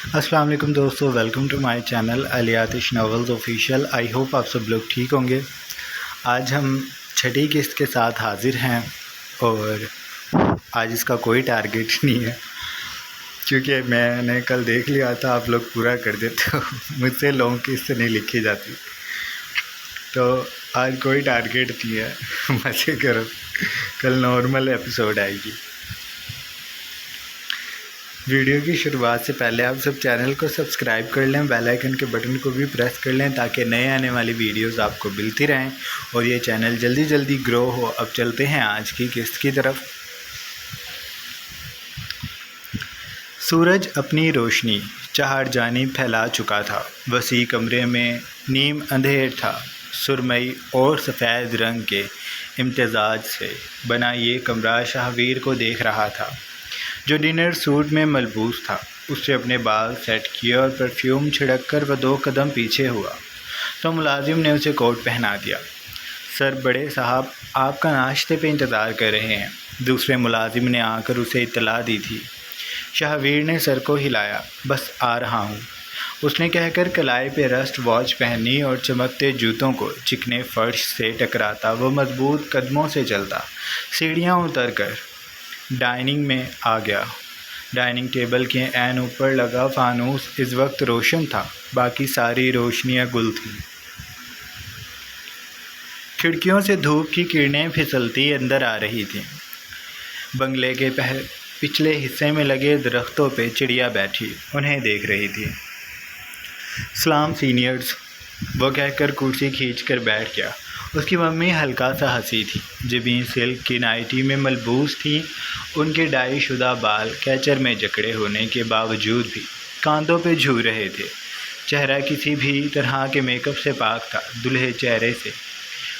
अस्सलाम वालेकुम दोस्तों, welcome to my channel Aliyatish novels official. I hope आप सब लोग ठीक होंगे। आज हम छठी किस्त के साथ हाज़िर हैं और आज इसका कोई टारगेट नहीं है क्योंकि मैंने कल देख लिया था आप लोग पूरा कर देते हो। मुझसे लॉन्ग किस्त नहीं लिखी जाती, तो आज कोई टारगेट नहीं है। मज़े करो, कल नॉर्मल एपिसोड आएगी। वीडियो की शुरुआत से पहले आप सब चैनल को सब्सक्राइब कर लें, बेल आइकन के बटन को भी प्रेस कर लें ताकि नए आने वाली वीडियोस आपको मिलती रहें और ये चैनल जल्दी जल्दी ग्रो हो। अब चलते हैं आज की किस्त की तरफ। सूरज अपनी रोशनी चार जानिब फैला चुका था। वसी कमरे में नीम अंधेर था। सुरमई और सफ़ेद रंग के इम्तिजाज से बना ये कमरा शाहवीर को देख रहा था, जो डिनर सूट में मलबूस था। उसने अपने बाल सेट किए और परफ्यूम छिड़क कर वह 2 कदम पीछे हुआ तो मुलाजिम ने उसे कोट पहना दिया। सर, बड़े साहब आपका नाश्ते पे इंतज़ार कर रहे हैं, दूसरे मुलाजिम ने आकर उसे इत्तला दी थी। शाहवीर ने सर को हिलाया। बस आ रहा हूँ, उसने कहकर कलाई पे रस्ट वॉच पहनी और चमकते जूतों को चिकने फर्श से टकराता वो मजबूत कदमों से चलता सीढ़ियाँ उतरकर डाइनिंग में आ गया। डाइनिंग टेबल के ऐन ऊपर लगा फानूस इस वक्त रोशन था, बाकी सारी रोशनियां गुल थीं। खिड़कियों से धूप की किरणें फिसलती अंदर आ रही थीं। बंगले के पिछले हिस्से में लगे दरख्तों पे चिड़िया बैठी उन्हें देख रही थी। सलाम सीनियर्स, वो कहकर कुर्सी खींचकर बैठ गया। उसकी मम्मी हल्का सा हंसी थी। जबीन सिल्क की नाइटी में मलबूस थी। उनके डाई शुदा बाल कैचर में जकड़े होने के बावजूद भी कांधों पे झूल रहे थे। चेहरा किसी भी तरह के मेकअप से पाक था। दुल्हे चेहरे से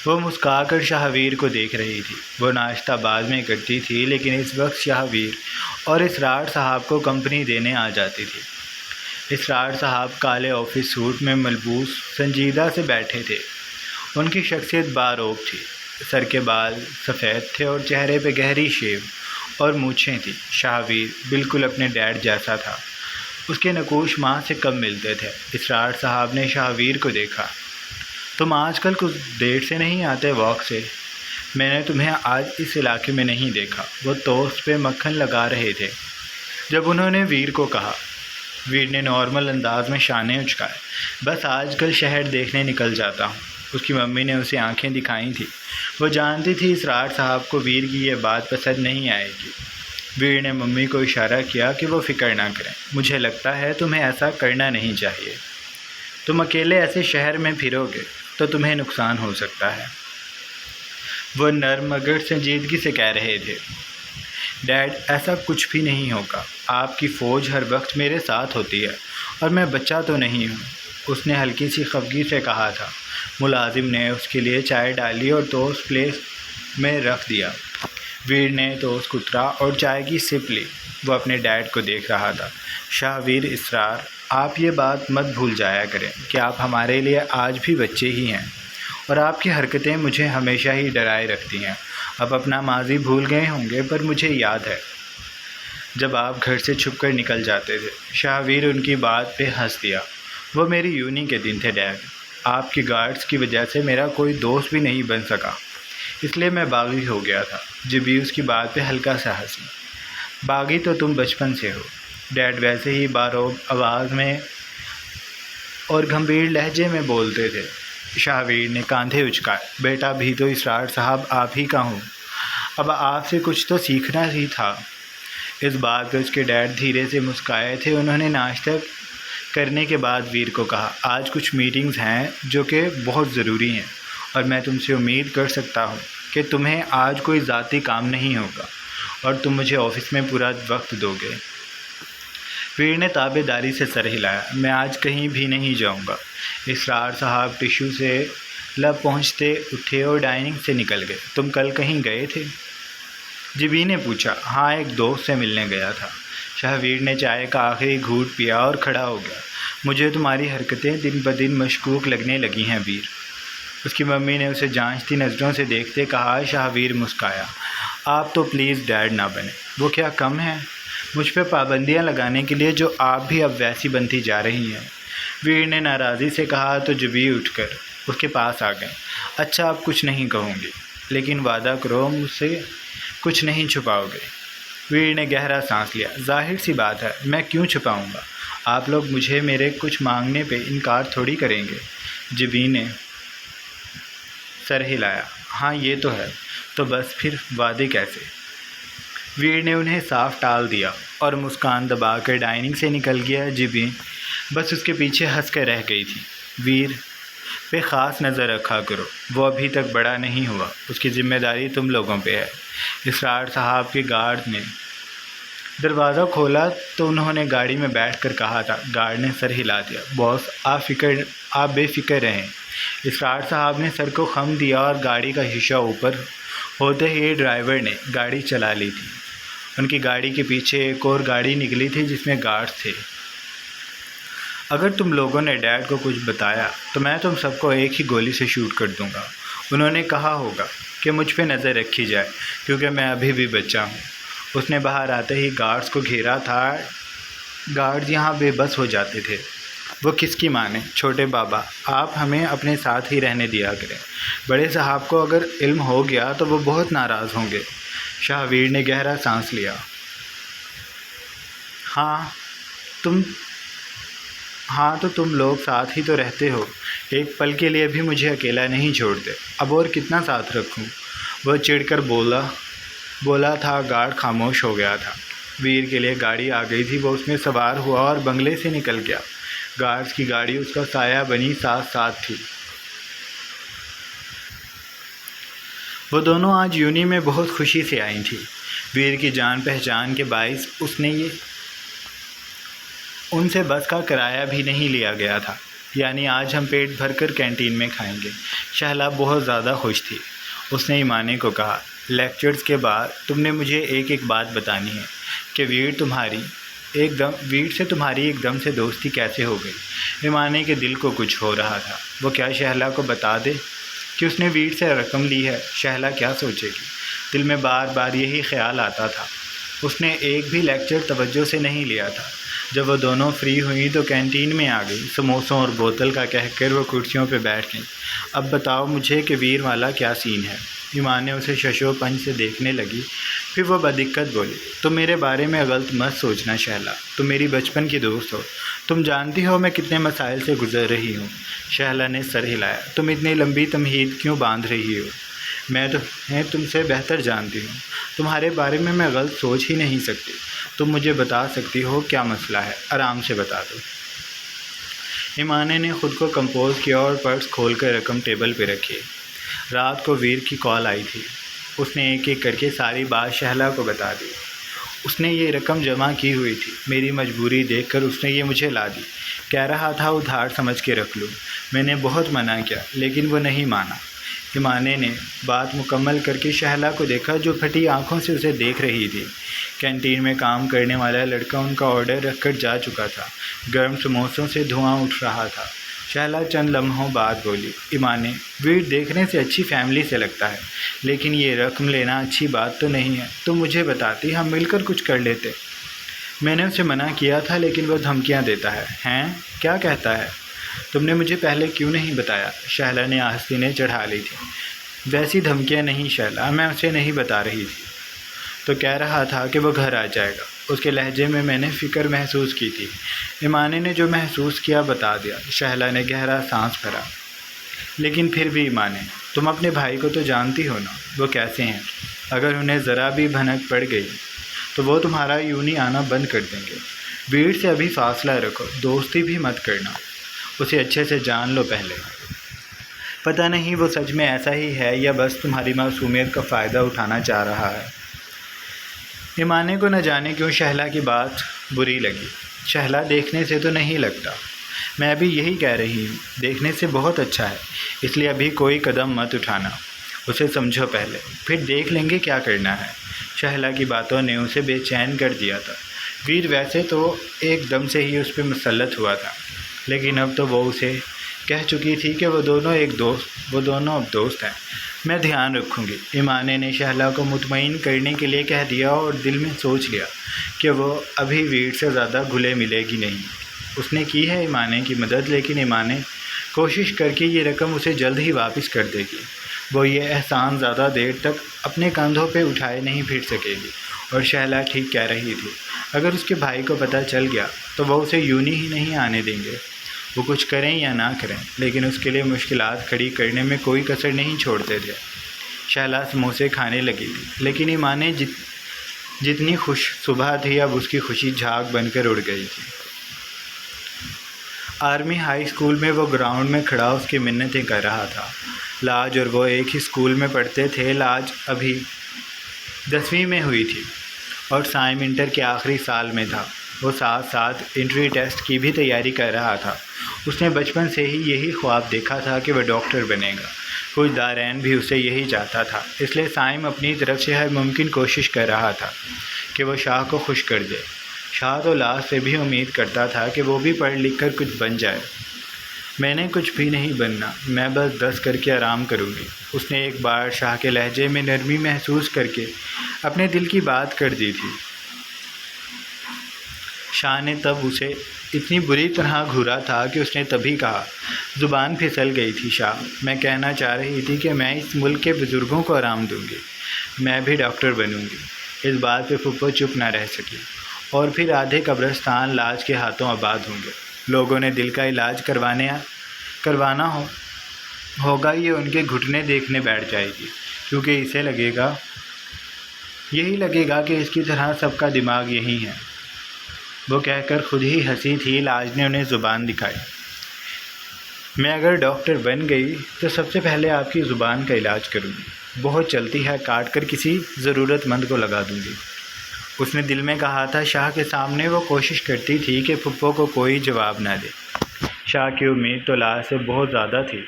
वो मुस्कुराकर शाहवीर को देख रही थी। वो नाश्ता बाद में करती थी, लेकिन इस वक्त शाहवीर और इसरार साहब को कंपनी देने आ जाती थी। इसरार साहब काले ऑफिस सूट में मलबूस संजीदा से बैठे थे। उनकी शख्सियत बारोब थी। सर के बाल सफ़ेद थे और चेहरे पे गहरी शेव और मूछें थी। शाहवीर बिल्कुल अपने डैड जैसा था। उसके नकूश माँ से कम मिलते थे। इसरार साहब ने शाहवीर को देखा। तुम आजकल कुछ देर से नहीं आते वॉक से? मैंने तुम्हें आज इस इलाके में नहीं देखा। वो टोस्ट पे मक्खन लगा रहे थे जब उन्होंने वीर को कहा। वीर ने नॉर्मल अंदाज में शाने उचकाए। बस आजकल शहर देखने निकल जाता हूँ। उसकी मम्मी ने उसे आंखें दिखाई थी। वो जानती थी इसरार साहब को वीर की ये बात पसंद नहीं आएगी। वीर ने मम्मी को इशारा किया कि वो फ़िक्र ना करें। मुझे लगता है तुम्हें ऐसा करना नहीं चाहिए। तुम अकेले ऐसे शहर में फिरोगे तो तुम्हें नुकसान हो सकता है। वो नर्म मगर संजीदगी से कह रहे थे। डैड, ऐसा कुछ भी नहीं होगा। आपकी फ़ौज हर वक्त मेरे साथ होती है और मैं बच्चा तो नहीं हूँ, उसने हल्की सी खफगी से कहा था। मुलाजिम ने उसके लिए चाय डाली और टोस्ट प्लेट में रख दिया। वीर ने टोस्ट कुतरा और चाय की सिप ली। वो अपने डैड को देख रहा था। शाहवीर, इसरार, आप ये बात मत भूल जाया करें कि आप हमारे लिए आज भी बच्चे ही हैं और आपकी हरकतें मुझे हमेशा ही डराए रखती हैं। अब अपना माजी भूल गए होंगे, पर मुझे याद है जब आप घर से छुपकर निकल जाते थे। शाहवीर उनकी बात पे हंस दिया। वो मेरी यूनी के दिन थे डैड। आपकी गार्ड्स की वजह से मेरा कोई दोस्त भी नहीं बन सका, इसलिए मैं बागी हो गया था। जब भी उसकी बात पे हल्का सा हंसी। बागी तो तुम बचपन से हो, डैड वैसे ही बारोब आवाज़ में और गंभीर लहजे में बोलते थे। शाहवीर ने कांधे उचकाए। बेटा, भी तो इसरार साहब आप ही का हूँ। अब आपसे कुछ तो सीखना ही था। इस बात पर उसके डैड धीरे से मुस्कुराए थे। उन्होंने नाश्ता करने के बाद वीर को कहा, आज कुछ मीटिंग्स हैं जो कि बहुत ज़रूरी हैं और मैं तुमसे उम्मीद कर सकता हूँ कि तुम्हें आज कोई ज़ाती काम नहीं होगा और तुम मुझे ऑफिस में पूरा वक्त दोगे। वीर ने ताबेदारी से सर हिलाया। मैं आज कहीं भी नहीं जाऊँगा। इसरार साहब टिश्यू से लब पहुँचते उठे और डाइनिंग से निकल गए। तुम कल कहीं गए थे? जिबी ने पूछा। हाँ, एक दोस्त से मिलने गया था। शाहवीर ने चाय का आखिरी घूंट पिया और खड़ा हो गया। मुझे तुम्हारी हरकतें दिन ब दिन मशकूक लगने लगी हैं वीर। उसकी मम्मी ने उसे जांचती नज़रों से देखते कहा। शाहवीर मुस्काया। आप तो प्लीज़ डैड ना बने। वो क्या कम है? मुझ पे पाबंदियां लगाने के लिए जो आप भी अब वैसी बनती जा रही हैं। वीर ने नाराज़ी से कहा तो जबी उठकर उसके पास आ गए। अच्छा, आप कुछ नहीं कहोगे, लेकिन वादा करो मुझसे कुछ नहीं छुपाओगे। वीर ने गहरा सांस लिया। जाहिर सी बात है, मैं क्यों छुपाऊंगा। आप लोग मुझे मेरे कुछ मांगने पे इनकार थोड़ी करेंगे। जबी ने सर हिलाया। हाँ, ये तो है। तो बस फिर वादे कैसे। वीर ने उन्हें साफ टाल दिया और मुस्कान दबाकर डाइनिंग से निकल गया। जबी बस उसके पीछे हंस कर रह गई थी। वीर पे ख़ास नज़र रखा करो, वो अभी तक बड़ा नहीं हुआ, उसकी ज़िम्मेदारी तुम लोगों पे है। इसरार साहब के गार्ड ने दरवाज़ा खोला तो उन्होंने गाड़ी में बैठकर कहा था। गार्ड ने सर हिला दिया। बॉस, आप बेफिक्र रहें। इसरार साहब ने सर को खम दिया और गाड़ी का शीशा ऊपर होते ही ड्राइवर ने गाड़ी चला ली थी। उनकी गाड़ी के पीछे एक और गाड़ी निकली थी जिसमें गार्ड्स थे। अगर तुम लोगों ने डैड को कुछ बताया तो मैं तुम सबको एक ही गोली से शूट कर दूंगा। उन्होंने कहा होगा कि मुझ पे नज़र रखी जाए, क्योंकि मैं अभी भी बच्चा हूँ। उसने बाहर आते ही गार्ड्स को घेरा था। गार्ड्स यहाँ बेबस हो जाते थे। वो किसकी माने। छोटे बाबा, आप हमें अपने साथ ही रहने दिया करें। बड़े साहब को अगर इल्म हो गया तो वो बहुत नाराज़ होंगे। शाहवीर ने गहरा सांस लिया। हाँ तो तुम लोग साथ ही तो रहते हो। एक पल के लिए भी मुझे अकेला नहीं छोड़ते। अब और कितना साथ रखूं। वह चिढ़कर बोला था। गार्ड खामोश हो गया था। वीर के लिए गाड़ी आ गई थी। वो उसमें सवार हुआ और बंगले से निकल गया। गार्ड्स की गाड़ी उसका साया बनी साथ साथ थी। वो दोनों आज यूनी में बहुत खुशी से आई थी। वीर की जान पहचान के बाइस उनसे बस का किराया भी नहीं लिया गया था। यानी आज हम पेट भरकर कैंटीन में खाएंगे। शहला बहुत ज़्यादा खुश थी। उसने ईमाने को कहा, लेक्चर्स के बाद तुमने मुझे एक एक बात बतानी है कि वीर से तुम्हारी एकदम से दोस्ती कैसे हो गई। ईमाने के दिल को कुछ हो रहा था। वो क्या शहला को बता दे कि उसने वीर से रकम ली है। शहला क्या सोचेगी। दिल में बार बार यही ख्याल आता था। उसने एक भी लेक्चर तवज्जो से नहीं लिया था। जब वो दोनों फ्री हुई तो कैंटीन में आ गई। समोसों और बोतल का कहकर वो कुर्सियों पे बैठ गई। अब बताओ मुझे कि वीर वाला क्या सीन है। ईमान ने उसे शशोपंज से देखने लगी। फिर वो बदिक्कत बोली, तुम मेरे बारे में गलत मत सोचना शहला। तुम मेरी बचपन की दोस्त हो। तुम जानती हो मैं कितने मसाइल से गुजर रही हूँ। शहला ने सर हिलाया। तुम इतनी लंबी तमहीद क्यों बांध रही हो। मैं तुमसे बेहतर जानती हूँ। तुम्हारे बारे में मैं गलत सोच ही नहीं सकती। तुम मुझे बता सकती हो क्या मसला है। आराम से बता दो। ईमाने ने खुद को कंपोज किया और पर्स खोलकर रकम टेबल पर रखी। रात को वीर की कॉल आई थी। उसने एक एक करके सारी बात शहला को बता दी। उसने ये रकम जमा की हुई थी। मेरी मजबूरी देखकर उसने ये मुझे ला दी। कह रहा था उधार समझ के रख लूँ। मैंने बहुत मना किया लेकिन वो नहीं माना। ईमाने ने बात मुकम्मल करके शहला को देखा जो फटी आंखों से उसे देख रही थी। कैंटीन में काम करने वाला लड़का उनका ऑर्डर रखकर जा चुका था। गर्म समोसों से धुआं उठ रहा था। शहला चंद लम्हों बाद बोली, ईमाने, वीर देखने से अच्छी फैमिली से लगता है, लेकिन ये रकम लेना अच्छी बात तो नहीं है। तुम मुझे बताती, हम मिलकर कुछ कर लेते। मैंने उसे मना किया था लेकिन वह धमकियां देता है। हैं? क्या कहता है? तुमने मुझे पहले क्यों नहीं बताया। शहला ने आस्तीनें चढ़ा ली थी। वैसी धमकियां नहीं शहला, मैं उसे नहीं बता रही थी। तो कह रहा था कि वो घर आ जाएगा। उसके लहजे में मैंने फ़िक्र महसूस की थी। ईमाने ने जो महसूस किया बता दिया। शहला ने गहरा सांस भरा। लेकिन फिर भी ईमाने, तुम अपने भाई को तो जानती हो ना, वो कैसे हैं। अगर उन्हें ज़रा भी भनक पड़ गई तो वो तुम्हारा यूनी आना बंद कर देंगे। वीर से अभी फासला रखो, दोस्ती भी मत करना। उसे अच्छे से जान लो पहले। पता नहीं वो सच में ऐसा ही है या बस तुम्हारी मासूमियत का फ़ायदा उठाना चाह रहा है। ईमाने को न जाने क्यों शहला की बात बुरी लगी। शहला देखने से तो नहीं लगता। मैं भी यही कह रही हूँ, देखने से बहुत अच्छा है, इसलिए अभी कोई कदम मत उठाना। उसे समझो पहले, फिर देख लेंगे क्या करना है। शहला की बातों ने उसे बेचैन कर दिया था। वीर वैसे तो एकदम से ही उस पर मुसल्लत हुआ था, लेकिन अब तो वो उसे कह चुकी थी कि वो दोनों अब दोस्त हैं। मैं ध्यान रखूँगी। ईमाने ने शहला को मुतमईन करने के लिए कह दिया और दिल में सोच लिया कि वो अभी वीर से ज़्यादा घुले मिलेगी नहीं। उसने की है ईमाने की मदद, लेकिन ईमाने कोशिश करके ये रकम उसे जल्द ही वापस कर देगी। वो ये एहसान ज़्यादा देर तक अपने कंधों पे उठाए नहीं फिर सकेगी। और शहला ठीक कह रही थी, अगर उसके भाई को पता चल गया तो वह उसे यूं ही नहीं आने देंगे। वो कुछ करें या ना करें, लेकिन उसके लिए मुश्किलात खड़ी करने में कोई कसर नहीं छोड़ते थे। शहला समोसे खाने लगी थी, लेकिन ईमाने जितनी खुश सुबह थी, अब उसकी खुशी झाग बनकर उड़ गई थी। आर्मी हाई स्कूल में वो ग्राउंड में खड़ा उसकी मिन्नतें कर रहा था। लाज और वो एक ही स्कूल में पढ़ते थे। लाज अभी 10वीं में हुई थी और साइम इंटर के आखिरी साल में था। वो साथ साथ एंट्री टेस्ट की भी तैयारी कर रहा था। उसने बचपन से ही यही ख्वाब देखा था कि वह डॉक्टर बनेगा। कुछ दारैन भी उसे यही चाहता था, इसलिए साइम अपनी तरफ से हर मुमकिन कोशिश कर रहा था कि वो शाह को खुश कर दे। शाह तो लाज से भी उम्मीद करता था कि वो भी पढ़ लिख कर कुछ बन जाए। मैंने कुछ भी नहीं बनना, मैं बस 10 करके आराम करूँगी। उसने एक बार शाह के लहजे में नरमी महसूस करके अपने दिल की बात कर दी थी। शाह ने तब उसे इतनी बुरी तरह घूरा था कि उसने तभी कहा, ज़ुबान फिसल गई थी शाह, मैं कहना चाह रही थी कि मैं इस मुल्क के बुज़ुर्गों को आराम दूँगी, मैं भी डॉक्टर बनूँगी। इस बात पे फुप्पो चुप ना रह सकी। और फिर आधे कब्रिस्तान लाज के हाथों आबाद होंगे। लोगों ने दिल का इलाज करवाना होगा, ये उनके घुटने देखने बैठ जाएगी, क्योंकि इसे यही लगेगा कि इसकी तरह सबका दिमाग यही है। वो कहकर खुद ही हंसी थी। लाज ने उन्हें ज़ुबान दिखाई। मैं अगर डॉक्टर बन गई तो सबसे पहले आपकी ज़ुबान का इलाज करूँगी, बहुत चलती है, काट कर किसी ज़रूरतमंद को लगा दूँगी। उसने दिल में कहा था। शाह के सामने वो कोशिश करती थी कि फुप्पो को कोई जवाब ना दे। शाह की उम्मीद तो लाज से बहुत ज़्यादा थी,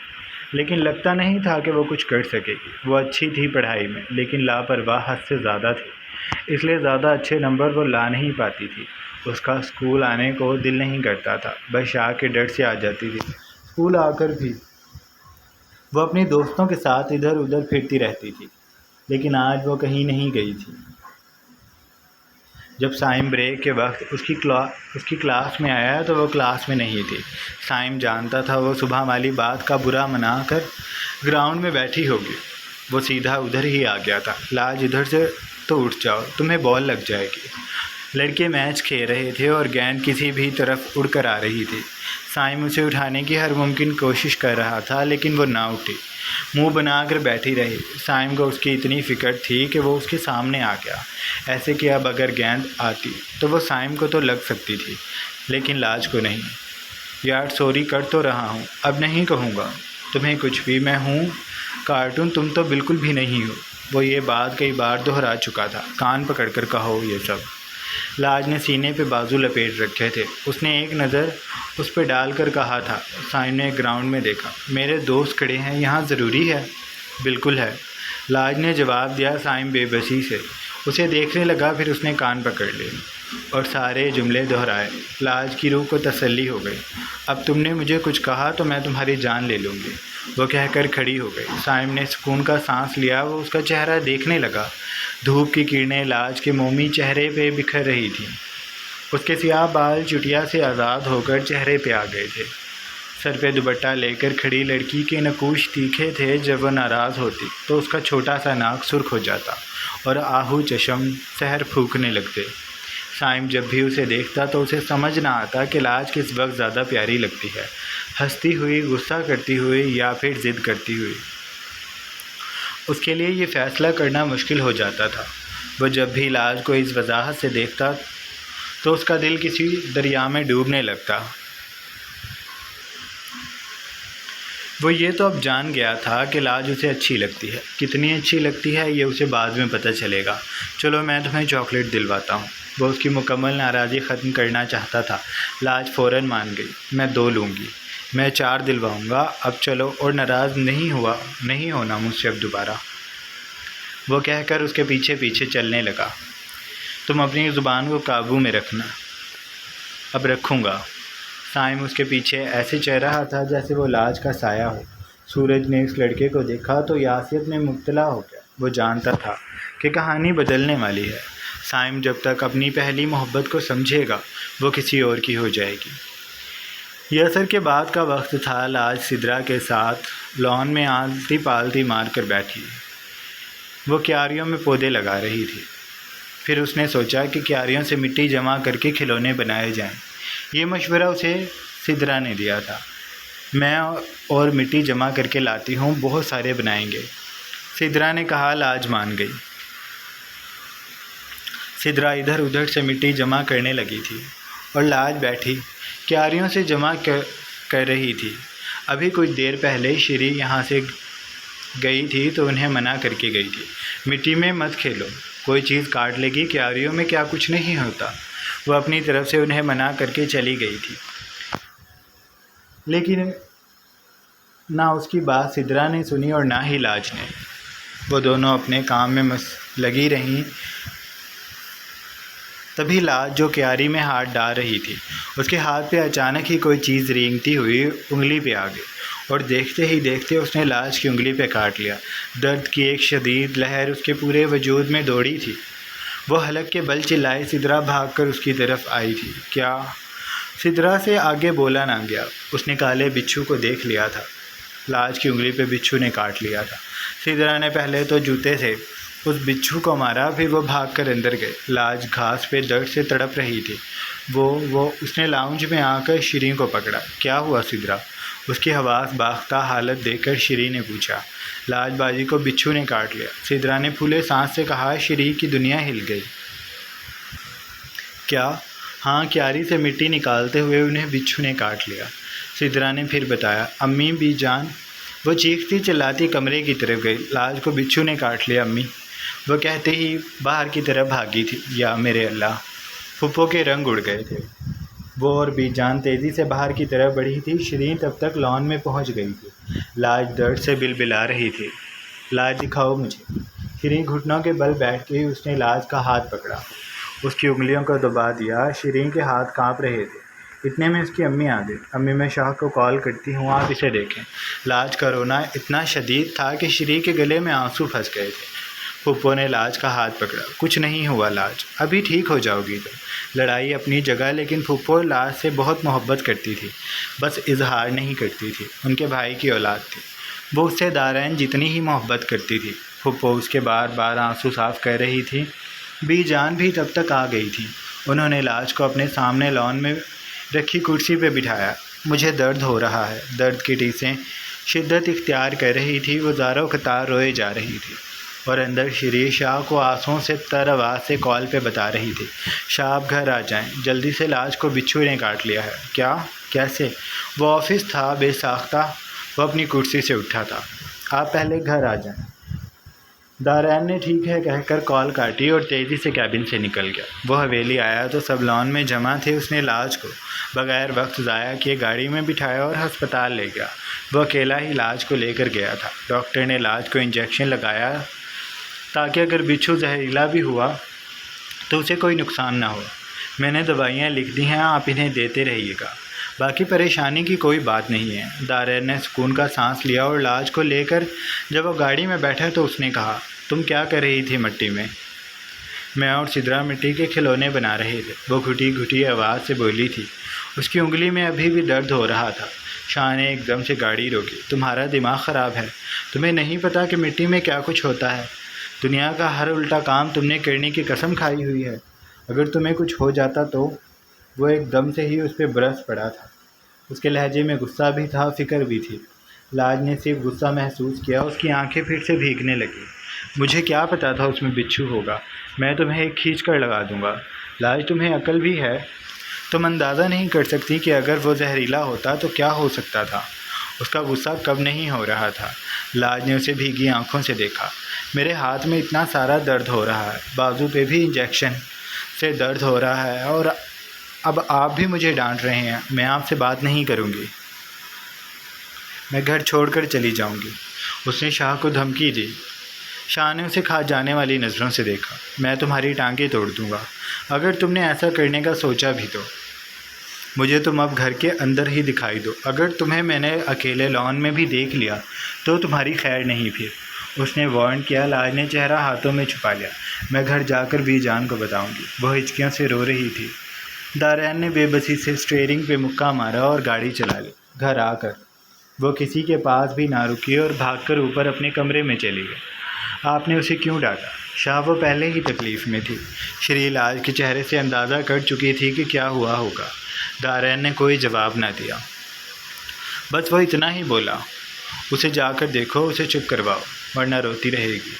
लेकिन लगता नहीं था कि वो कुछ कर सकेगी। वो अच्छी थी पढ़ाई में, लेकिन लापरवाह हद से ज़्यादा थी, इसलिए ज़्यादा अच्छे नंबर वो ला नहीं पाती थी। उसका स्कूल आने को दिल नहीं करता था, बस शाह के डर से आ जाती थी। स्कूल आकर भी वो अपने दोस्तों के साथ इधर उधर फिरती रहती थी, लेकिन आज वो कहीं नहीं गई थी। जब साइम ब्रेक के वक्त उसकी क्लास में आया तो वो क्लास में नहीं थी। साइम जानता था वो सुबह वाली बात का बुरा मनाकर ग्राउंड में बैठी होगी। वो सीधा उधर ही आ गया था। लाज, इधर से तो उठ जाओ, तुम्हें बॉल लग जाएगी। लड़के मैच खेल रहे थे और गेंद किसी भी तरफ उड़कर आ रही थी। साइम उसे उठाने की हर मुमकिन कोशिश कर रहा था, लेकिन वो ना उठी, मुंह बनाकर बैठी रही। साइम को उसकी इतनी फ़िक्र थी कि वो उसके सामने आ गया, ऐसे कि अब अगर गेंद आती तो वो साइम को तो लग सकती थी, लेकिन लाज को नहीं। यार सॉरी कर तो रहा हूँ, अब नहीं कहूँगा तुम्हें कुछ भी, मैं हूँ कार्टून, तुम तो बिल्कुल भी नहीं हो। वो ये बात कई बार दोहरा चुका था। कान पकड़कर कहो ये सब। लाज ने सीने पे बाजू लपेट रखे थे। उसने एक नज़र उस पर डालकर कहा था। साइम ने ग्राउंड में देखा। मेरे दोस्त खड़े हैं, यहाँ ज़रूरी है? बिल्कुल है, लाज ने जवाब दिया। साइम बेबसी से उसे देखने लगा, फिर उसने कान पकड़ लिए और सारे जुमले दोहराए। लाज की रूह को तसल्ली हो गई। अब तुमने मुझे कुछ कहा तो मैं तुम्हारी जान ले लूँगी, वो कहकर खड़ी हो गई। साइम ने सुकून का सांस लिया। वो उसका चेहरा देखने लगा। धूप की किरणें लाज के मोमी चेहरे पे बिखर रही थीं। उसके सियाह बाल चुटिया से आज़ाद होकर चेहरे पे आ गए थे। सर पे दुपट्टा लेकर खड़ी लड़की के नकूश तीखे थे। जब वह नाराज़ होती तो उसका छोटा सा नाक सुर्ख हो जाता और आहू चश्म सहर फूकने लगते। साइम जब भी उसे देखता तो उसे समझ ना आता कि लाज किस वक्त ज़्यादा प्यारी लगती है, हंसती हुई, गुस्सा करती हुई या फिर ज़िद करती हुई। उसके लिए ये फ़ैसला करना मुश्किल हो जाता था। वह जब भी लाज को इस वजाहत से देखता तो उसका दिल किसी दरिया में डूबने लगता। वो ये तो अब जान गया था कि लाज उसे अच्छी लगती है। कितनी अच्छी लगती है ये उसे बाद में पता चलेगा। चलो मैं तुम्हें चॉकलेट दिलवाता हूँ। वो उसकी मुकम्मल नाराज़गी ख़त्म करना चाहता था। लाज फ़ौरन मान गई। मैं 2 लूँगी, मैं 4 दिलवाऊँगा, अब चलो और नाराज़ नहीं होना मुझसे अब दोबारा। वो कहकर उसके पीछे पीछे चलने लगा। तुम अपनी ज़ुबान को काबू में रखना। अब रखूँगा। साइम उसके पीछे ऐसे चल रहा था जैसे वो लाज का साया हो। सूरज ने इस लड़के को देखा तो यासियत में मुब्तला हो गया। वो जानता था कि कहानी बदलने वाली है। साइम जब तक अपनी पहली मोहब्बत को समझेगा वो किसी और की हो जाएगी। यह असर के बाद का वक्त था। लाज सिदरा के साथ लॉन में आलती पालती मार कर बैठी। वो क्यारियों में पौधे लगा रही थी। फिर उसने सोचा कि क्यारियों से मिट्टी जमा करके खिलौने बनाए जाएं। ये मशवरा उसे सिदरा ने दिया था। मैं और मिट्टी जमा करके लाती हूँ, बहुत सारे बनाएंगे। सिदरा ने कहा। लाज मान गई। सिदरा इधर उधर से मिट्टी जमा करने लगी थी और लाज बैठी क्यारियों से जमा कर रही थी। अभी कुछ देर पहले श्री यहाँ से गई थी तो उन्हें मना करके गई थी, मिट्टी में मत खेलो, कोई चीज़ काट लेगी, क्यारियों में क्या कुछ नहीं होता। वो अपनी तरफ से उन्हें मना करके चली गई थी, लेकिन ना उसकी बात सिदरा ने सुनी और ना ही लाज ने। वो दोनों अपने काम में लगी रहीं। तभी लाज जो क्यारी में हाथ डाल रही थी, उसके हाथ पे अचानक ही कोई चीज़ रेंगती हुई उंगली पे आ गई और देखते ही देखते उसने लाज की उंगली पे काट लिया। दर्द की एक शदीद लहर उसके पूरे वजूद में दौड़ी थी। वो हलक के बल चिल्लाए। सिदरा भागकर उसकी तरफ आई थी। क्या? सिदरा से आगे बोला ना गया। उसने काले बिच्छू को देख लिया था। लाज की उंगली पे बिच्छू ने काट लिया था। सिदरा ने पहले तो जूते से उस बिच्छू को मारा, फिर वो भागकर अंदर गए। लाज घास पे दर्द से तड़प रही थी। उसने लाउंज में आकर श्री को पकड़ा। क्या हुआ सिदरा? उसकी हवास बाख्ता हालत देखकर श्री ने पूछा। लाजबाजी को बिच्छू ने काट लिया। सिदरा ने फूले सांस से कहा। श्री की दुनिया हिल गई। क्या? हाँ, क्यारी से मिट्टी निकालते हुए उन्हें बिच्छू ने काट लिया। सिदरा ने फिर बताया। अम्मी भी जान? वो चीखती चिल्लाती कमरे की तरफ गई। लाज को बिच्छू ने काट लिया अम्मी, वो कहते ही बाहर की तरफ भागी थी। या मेरे अल्लाह! फुप्पो के रंग उड़ गए थे। वो और बीजान तेज़ी से बाहर की तरफ बढ़ी थी। श्री तब तक लॉन में पहुंच गई थी। लाज दर्द से बिलबिला रही थी। लाज दिखाओ मुझे। श्री घुटनों के बल बैठ के उसने लाज का हाथ पकड़ा, उसकी उंगलियों को दबा दिया। श्री के हाथ कांप रहे थे। इतने में उसकी अम्मी आ गई। अम्मी, मैं शाह को कॉल करती हूँ, आप इसे देखें। लाज का रोना इतना शदीद था कि श्री के गले में आंसू फंस गए थे। फुप्पो ने लाज का हाथ पकड़ा। कुछ नहीं हुआ लाज, अभी ठीक हो जाओगी तुम। लड़ाई अपनी जगह, लेकिन फुप्पो लाज से बहुत मोहब्बत करती थी, बस इजहार नहीं करती थी। उनके भाई की औलाद थी। वो उससे दारैन जितनी ही मोहब्बत करती थी। फुप्पो उसके बार बार आंसू साफ कर रही थी। बीजान भी तब तक आ गई थी। उन्होंने लाज को अपने सामने लॉन में रखी कुर्सी पर बिठाया। मुझे दर्द हो रहा है। दर्द की टीसें शिद्दत इख्तियार कर रही थी। वो ज़ारो कतार रोए जा रही थी और अंदर श्री शाह को आंसुओं से तर आवाज़ से कॉल पे बता रही थी। शाह, आप घर आ जाएं, जल्दी से लाज को बिच्छू ने काट लिया है। क्या? कैसे? वो ऑफिस था बेसाख्ता। वो अपनी कुर्सी से उठा था। आप पहले घर आ जाएं। दारैन ने ठीक है कहकर कॉल काटी और तेज़ी से कैबिन से निकल गया। वो हवेली आया तो सब लॉन में जमा थे। उसने लाज को बग़ैर वक्त ज़ाया किए गाड़ी में बिठाया और अस्पताल ले गया। वो अकेला ही लाज को लेकर गया था। डॉक्टर ने लाज को इंजेक्शन लगाया ताकि अगर बिच्छू जहरीला भी हुआ तो उसे कोई नुकसान ना हो। मैंने दवाइयाँ लिख दी हैं, आप इन्हें देते रहिएगा। बाकी परेशानी की कोई बात नहीं है। दारैन ने सुकून का सांस लिया और लाज को लेकर जब वो गाड़ी में बैठा तो उसने कहा, तुम क्या कर रही थी मिट्टी में? मैं और सिदरा मिट्टी के खिलौने बना रहे थे। वो घुटी घुटी आवाज़ से बोली थी। उसकी उंगली में अभी भी दर्द हो रहा था। शाह ने एकदम से गाड़ी रोकी। तुम्हारा दिमाग ख़राब है, तुम्हें नहीं पता कि मिट्टी में क्या कुछ होता है? दुनिया का हर उल्टा काम तुमने करने की कसम खाई हुई है। अगर तुम्हें कुछ हो जाता तो? वो एकदम से ही उस पर बरस पड़ा था। उसके लहजे में गुस्सा भी था, फ़िक्र भी थी। लाज ने सिर्फ गुस्सा महसूस किया। उसकी आंखें फिर से भीगने लगी। मुझे क्या पता था उसमें बिच्छू होगा। मैं तुम्हें एक खींच कर लगा दूंगा। लाज, तुम्हें अकल भी है? तुम अंदाज़ा नहीं कर सकती कि अगर वो जहरीला होता तो क्या हो सकता था। उसका गुस्सा कब नहीं हो रहा था। लाज ने उसे भीगी आंखों से देखा। मेरे हाथ में इतना सारा दर्द हो रहा है, बाजू पे भी इंजेक्शन से दर्द हो रहा है और अब आप भी मुझे डांट रहे हैं। मैं आपसे बात नहीं करूँगी, मैं घर छोड़कर चली जाऊँगी। उसने शाह को धमकी दी। शाह ने उसे खा जाने वाली नज़रों से देखा। मैं तुम्हारी टांगें तोड़ दूँगा अगर तुमने ऐसा करने का सोचा भी तो। मुझे तुम अब घर के अंदर ही दिखाई दो। अगर तुम्हें मैंने अकेले लॉन में भी देख लिया तो तुम्हारी खैर नहीं फिर। उसने वार्न किया। लाज ने चेहरा हाथों में छुपा लिया। मैं घर जाकर बीजान को बताऊंगी। वह हिचकियों से रो रही थी। दारैन ने बेबसी से स्टीयरिंग पे मुक्का मारा और गाड़ी चला ली। घर आकर वो किसी के पास भी ना रुकी और भागकर ऊपर अपने कमरे में चली गई। आपने उसे क्यों डांटा? शाह वो पहले ही तकलीफ़ में थी। श्री लाज के चेहरे से अंदाज़ा कर चुकी थी कि क्या हुआ होगा। दारैन ने कोई जवाब ना दिया। बस वो इतना ही बोला, उसे जाकर देखो, उसे चुप करवाओ, वरना रोती रहेगी।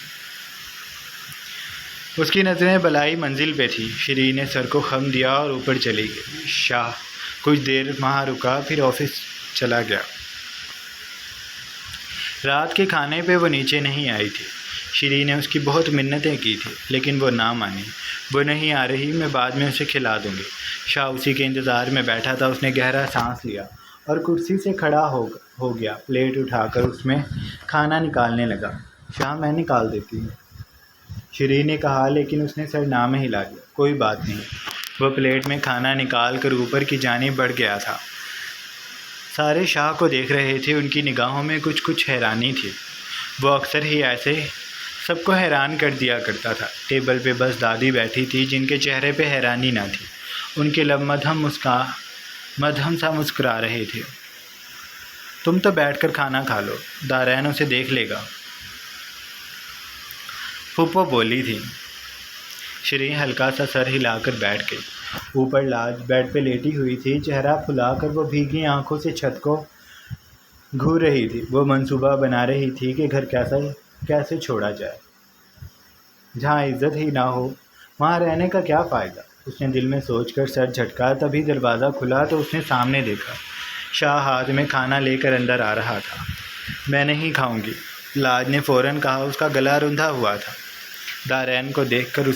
उसकी नज़रें बलाई मंजिल पे थी। श्री ने सर को खम दिया और ऊपर चली गई। शाह कुछ देर वहाँ रुका, फिर ऑफिस चला गया। रात के खाने पे वो नीचे नहीं आई थी। श्री ने उसकी बहुत मिन्नतें की थी, लेकिन वो ना मानी। वो नहीं आ रही, मैं बाद में उसे खिला दूँगी। शाह उसी के इंतज़ार में बैठा था। उसने गहरा सांस लिया और कुर्सी से खड़ा हो गया। प्लेट उठाकर उसमें खाना निकालने लगा। शाह, मैं निकाल देती हूँ, श्री ने कहा, लेकिन उसने सर ना में हिला दिया। कोई बात नहीं। वह प्लेट में खाना निकाल कर ऊपर की जानिब बढ़ गया था। सारे शाह को देख रहे थे। उनकी निगाहों में कुछ हैरानी थी। वो अक्सर ही ऐसे सबको हैरान कर दिया करता था। टेबल पे बस दादी बैठी थी, जिनके चेहरे पे हैरानी ना थी। उनके लब मध्यम सा मुस्कुरा रहे थे। तुम तो बैठकर खाना खा लो, दारैन उसे देख लेगा, फूफो बोली थी। श्री हल्का सा सर हिलाकर बैठ गई। ऊपर लाज बेड पे लेटी हुई थी। चेहरा फुलाकर वो भीगी आंखों से छत को घूर रही थी। वो मंसूबा बना रही थी कि घर कैसे छोड़ा जाए। जहाँ इज्जत ही ना हो, वहाँ रहने का क्या फ़ायदा? उसने दिल में सोचकर सर झटका। तभी दरवाज़ा खुला तो उसने सामने देखा। शाह हाथ में खाना लेकर अंदर आ रहा था। मैं नहीं खाऊंगी, लाज ने फ़ौरन कहा। उसका गला रुंधा हुआ था। दारैन को देखकर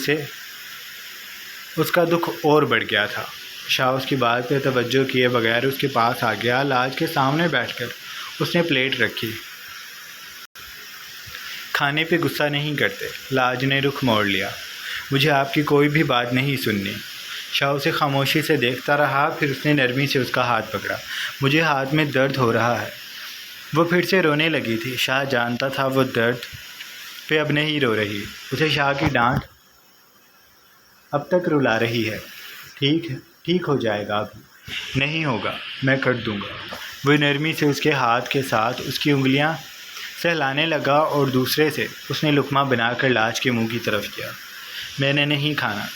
उसका दुख और बढ़ गया था। शाह उसकी बात पे तवज्जो किए बगैर उसके पास आ गया। लाज के सामने बैठकर उसने प्लेट रखी। खाने पे गुस्सा नहीं करते। लाज ने रुख मोड़ लिया। मुझे आपकी कोई भी बात नहीं सुननी। शाह उसे खामोशी से देखता रहा। फिर उसने नरमी से उसका हाथ पकड़ा। मुझे हाथ में दर्द हो रहा है। वो फिर से रोने लगी थी। शाह जानता था वो दर्द पे अब नहीं रो रही। उसे शाह की डांट अब तक रुला रही है। ठीक हो जाएगा। अभी नहीं होगा, मैं कर दूंगा। वो नरमी से उसके हाथ के साथ उसकी उंगलियां सहलाने लगा और दूसरे से उसने लुकमा बनाकर लाज के मुंह की तरफ किया। मैंने नहीं खाना,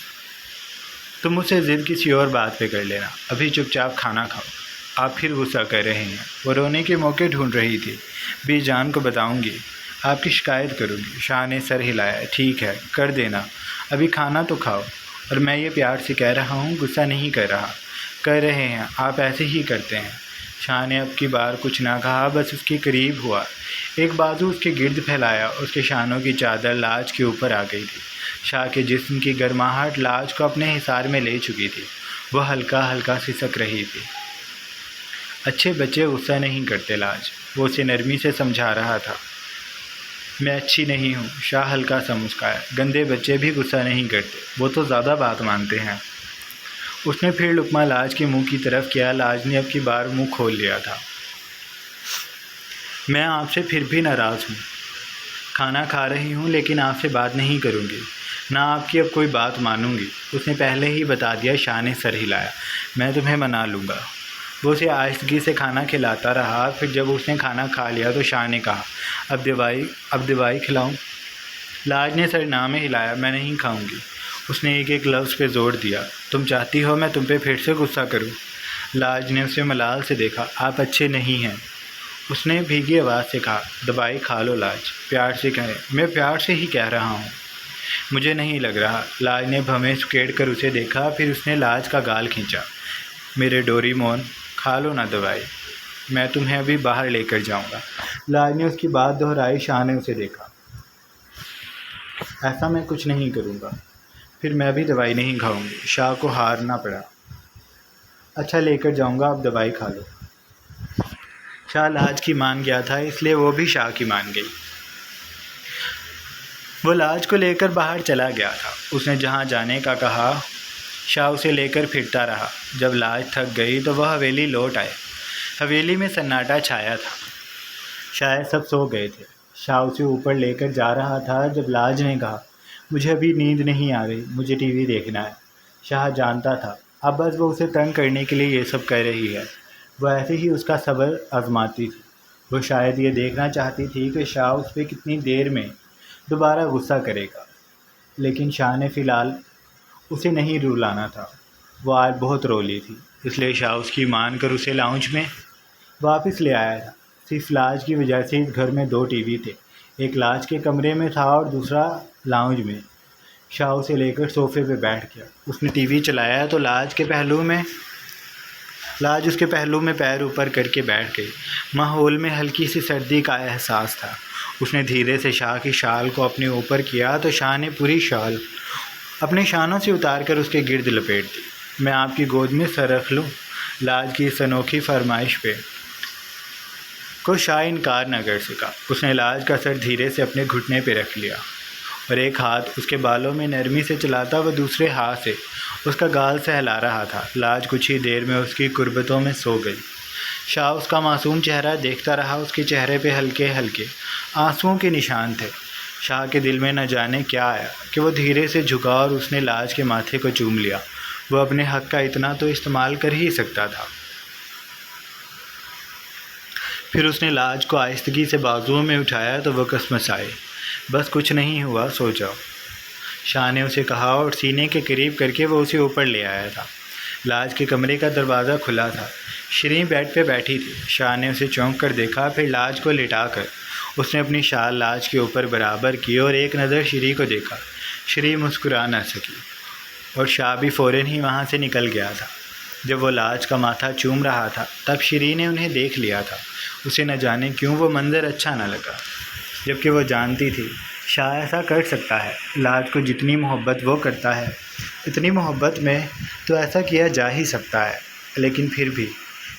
तुम मुझसे ज़िद किसी और बात पे कर लेना। अभी चुपचाप खाना खाओ। आप फिर गुस्सा कर रहे हैं। वो रोने के मौके ढूंढ रही थी। बीजान को बताऊंगी, आपकी शिकायत करूंगी। शाह ने सर हिलाया। ठीक है, कर देना। अभी खाना तो खाओ। और मैं ये प्यार से कह रहा हूँ, गुस्सा नहीं कर रहा। कर रहे हैं, आप ऐसे ही करते हैं। शाह ने अब की बार कुछ ना कहा, बस उसके करीब हुआ। एक बाजू उसके गिर्द फैलाया। उसके शानों की चादर लाज के ऊपर आ गई थी। शाह के जिस्म की गर्माहट लाज को अपने हिसार में ले चुकी थी। वह हल्का हल्का सिसक रही थी। अच्छे बच्चे गुस्सा नहीं करते लाज, वो उसे नरमी से समझा रहा था। मैं अच्छी नहीं हूँ। शाह हल्का सा मुस्काया। गंदे बच्चे भी गुस्सा नहीं करते, वो तो ज़्यादा बात मानते हैं। उसने फिर लुकमा लाज के मुंह की तरफ किया। लाज ने अब की बार मुंह खोल लिया था। मैं आपसे फिर भी नाराज़ हूँ। खाना खा रही हूँ, लेकिन आपसे बात नहीं करूँगी, ना आपकी अब कोई बात मानूंगी। उसने पहले ही बता दिया। शाह ने सर हिलाया। मैं तुम्हें मना लूँगा। वो उसे आहिस्तगी से खाना खिलाता रहा। फिर जब उसने खाना खा लिया तो शाह ने कहा, अब दवाई खिलाऊं? लाज ने सर ना में हिलाया। मैं नहीं खाऊंगी। उसने एक लफ्ज़ पे जोर दिया। तुम चाहती हो मैं तुम पे फिर से गुस्सा करूं? लाज ने उसे मलाल से देखा। आप अच्छे नहीं हैं, उसने भीगी आवाज़ से कहा। दवाई खा लो लाज, प्यार से कहें। मैं प्यार से ही कह रहा हूँ, मुझे नहीं लग रहा। लाज ने भवें सुकेड़ कर उसे देखा। फिर उसने लाज का गाल खींचा। मेरे डोरीमोन, खा लो ना दवाई, मैं तुम्हें अभी बाहर लेकर जाऊंगा। लाज ने उसकी बात दोहराई। शाह ने उसे देखा। ऐसा मैं कुछ नहीं करूंगा। फिर मैं भी दवाई नहीं खाऊंगी। शाह को हारना पड़ा। अच्छा, लेकर जाऊंगा, आप दवाई खा लो। शाह लाज की मान गया था, इसलिए वो भी शाह की मान गई। वो लाज को लेकर बाहर चला गया था। उसने जहाँ जाने का कहा शाह उसे लेकर फिरता रहा। जब लाज थक गई तो वह हवेली लौट आए। हवेली में सन्नाटा छाया था, शायद सब सो गए थे। शाह उसे ऊपर लेकर जा रहा था जब लाज ने कहा, मुझे अभी नींद नहीं आ रही, मुझे टीवी देखना है। शाह जानता था अब बस वो उसे तंग करने के लिए ये सब कर रही है। वह ऐसे ही उसका सब्र आजमाती थी। वो शायद ये देखना चाहती थी कि शाह उस पर कितनी देर में दोबारा गुस्सा करेगा। लेकिन शाह ने फ़िलहाल उसे नहीं रुलाना था। वो आज बहुत रोली थी, इसलिए शाह उसकी मान कर उसे लाउंज में वापस ले आया था। सिर्फ लाज की वजह से इस घर में 2 टीवी थे, एक लाज के कमरे में था और दूसरा लाउंज में। शाह उसे लेकर सोफे पे बैठ गया। उसने टीवी चलाया तो लाज उसके पहलू में पैर ऊपर करके बैठ गई। माहौल में हल्की सी सर्दी का एहसास था। उसने धीरे से शाह की शाल को अपने ऊपर किया तो शाह ने पूरी शाल अपने शानों से उतार कर उसके गिर्द लपेट दी। मैं आपकी गोद में सर रख लूँ? लाज की इस अनोखी फरमाइश पे को शाह इनकार न कर सका। उसने लाज का सर धीरे से अपने घुटने पे रख लिया और एक हाथ उसके बालों में नरमी से चलाता वह दूसरे हाथ से उसका गाल सहला रहा था। लाज कुछ ही देर में उसकी कुर्बतों में सो गई। शाह उसका मासूम चेहरा देखता रहा। उसके चेहरे पे हल्के हल्के आंसुओं के निशान थे। शाह के दिल में न जाने क्या आया कि वो धीरे से झुका और उसने लाज के माथे को चूम लिया। वह अपने हक़ का इतना तो इस्तेमाल कर ही सकता था। फिर उसने लाज को आहिस्तगी से बाजुओं में उठाया तो वह कसमसाए। बस कुछ नहीं हुआ, सो जाओ, शाह ने उसे कहा और सीने के करीब करके वो उसे ऊपर ले आया था। लाज के कमरे का दरवाज़ा खुला था। श्री बेड पे बैठी थी। शाह ने उसे चौंक कर देखा, फिर लाज को लिटाकर उसने अपनी शाल लाज के ऊपर बराबर की और एक नज़र श्री को देखा। श्री मुस्कुरा न सकी और शाह भी फ़ौरन ही वहाँ से निकल गया था। जब वो लाज का माथा चूम रहा था तब श्री ने उन्हें देख लिया था। उसे न जाने क्यों वो मंज़र अच्छा न लगा, जबकि वो जानती थी शाह ऐसा कर सकता है। लाज को जितनी मोहब्बत वो करता है, इतनी मोहब्बत में तो ऐसा किया जा ही सकता है। लेकिन फिर भी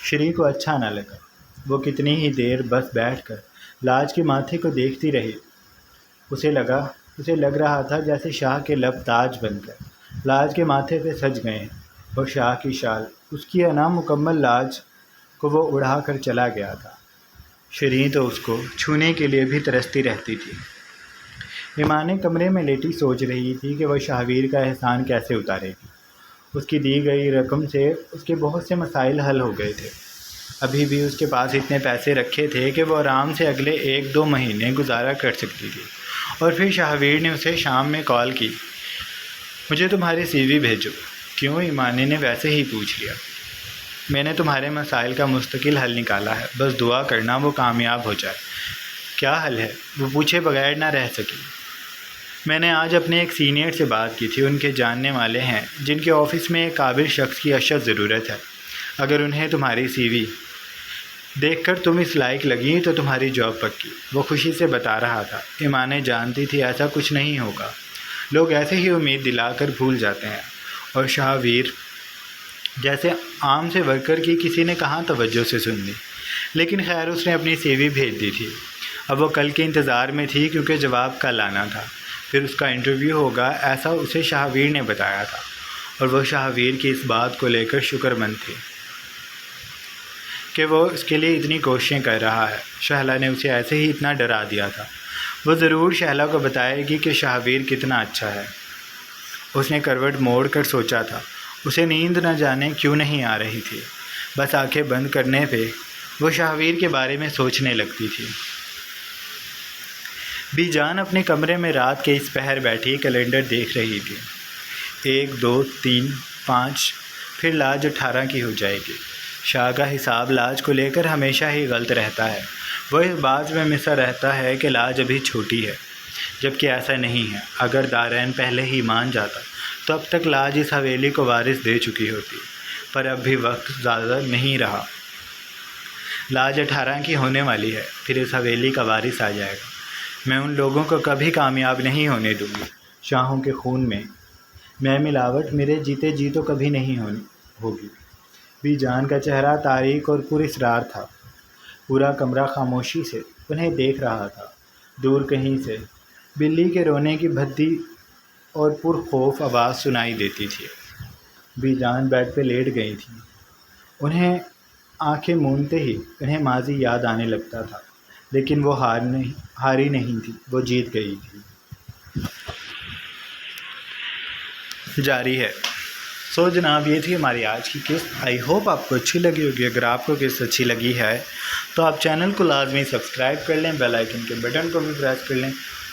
श्री को अच्छा न लगा। वो कितनी ही देर बस बैठकर लाज के माथे को देखती रही। उसे लग रहा था जैसे शाह के लब ताज बनकर लाज के माथे पे सज गए और शाह की शाल उसकी नामुकम्मल लाज को वो उड़ा कर चला गया था। श्री तो उसको छूने के लिए भी तरसती रहती थी। ईमान कमरे में लेटी सोच रही थी कि वह शाहवीर का एहसान कैसे उतारेगी। उसकी दी गई रकम से उसके बहुत से मसाइल हल हो गए थे। अभी भी उसके पास इतने पैसे रखे थे कि वो आराम से अगले 1-2 महीने गुजारा कर सकती थी। और फिर शाहवीर ने उसे शाम में कॉल की, मुझे तुम्हारी CV भेजो। क्यों? ईमानी ने वैसे ही पूछ लिया। मैंने तुम्हारे मसाइल का मुस्तकिल हल निकाला है, बस दुआ करना वो कामयाब हो जाए। क्या हल है? वो पूछे बगैर ना रह सकी। मैंने आज अपने एक सीनियर से बात की थी। उनके जानने वाले हैं जिनके ऑफिस में एक काबिल शख्स की अशद ज़रूरत है। अगर उन्हें तुम्हारी CV देखकर तुम इस लायक लगी तो तुम्हारी जॉब पक्की। वो खुशी से बता रहा था। ईमान जानती थी ऐसा कुछ नहीं होगा। लोग ऐसे ही उम्मीद दिलाकर भूल जाते हैं। और शाहवीर जैसे आम से वर्कर की किसी ने कहाँ तवज्जो से सुन ली। लेकिन खैर उसने अपनी CV भेज दी थी। अब वो कल के इंतज़ार में थी क्योंकि जवाब कल आना था। फिर उसका इंटरव्यू होगा, ऐसा उसे शाहवीर ने बताया था। और वह शाहवीर की इस बात को लेकर शुक्रमंद थी कि वो इसके लिए इतनी कोशिशें कर रहा है। शहला ने उसे ऐसे ही इतना डरा दिया था। वो ज़रूर शहला को बताएगी कि शाहवीर कितना अच्छा है। उसने करवट मोड़ कर सोचा था। उसे नींद न जाने क्यों नहीं आ रही थी। बस आंखें बंद करने पे वो शाहवीर के बारे में सोचने लगती थी। बीजान अपने कमरे में रात के इस पहर बैठी कैलेंडर देख रही थी। 1, 2, 3, 5, फिर लाज 18 की हो जाएगी। शाह का हिसाब लाज को लेकर हमेशा ही गलत रहता है। वह इस बात में मिसा रहता है कि लाज अभी छोटी है, जबकि ऐसा नहीं है। अगर दारैन पहले ही मान जाता तो अब तक लाज इस हवेली को वारिस दे चुकी होती। पर अब भी वक्त ज़्यादा नहीं रहा। लाज 18 की होने वाली है, फिर इस हवेली का वारिस आ जाएगा। मैं उन लोगों को कभी कामयाब नहीं होने दूँगी। शाहों के खून में मैं मिलावट मेरे जीते जी तो कभी नहीं होगी। बीजान का चेहरा तारीक और पुरस्रार था। पूरा कमरा खामोशी से उन्हें देख रहा था। दूर कहीं से बिल्ली के रोने की भद्दी और पुरखौफ आवाज़ सुनाई देती थी। बेजान बेड पे लेट गई थी। उन्हें आंखें मूंदते ही उन्हें माजी याद आने लगता था, लेकिन वो हारी नहीं थी, वो जीत गई थी। जारी है। सो जनाब, ये थी हमारी आज की किस्त। आई होप आपको अच्छी लगी होगी। अगर आपको किस्त अच्छी लगी है तो आप चैनल को लाजमी सब्सक्राइब कर लें, बेल आइकन के बटन को भी प्रेस कर लें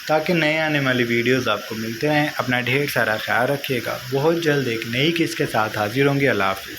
ताकि नए आने वाली वीडियोस आपको मिलते रहें। अपना ढेर सारा ख्याल रखिएगा। बहुत जल्द एक नई किस्त के साथ हाजिर होंगे। अल्लाह हाफिज़।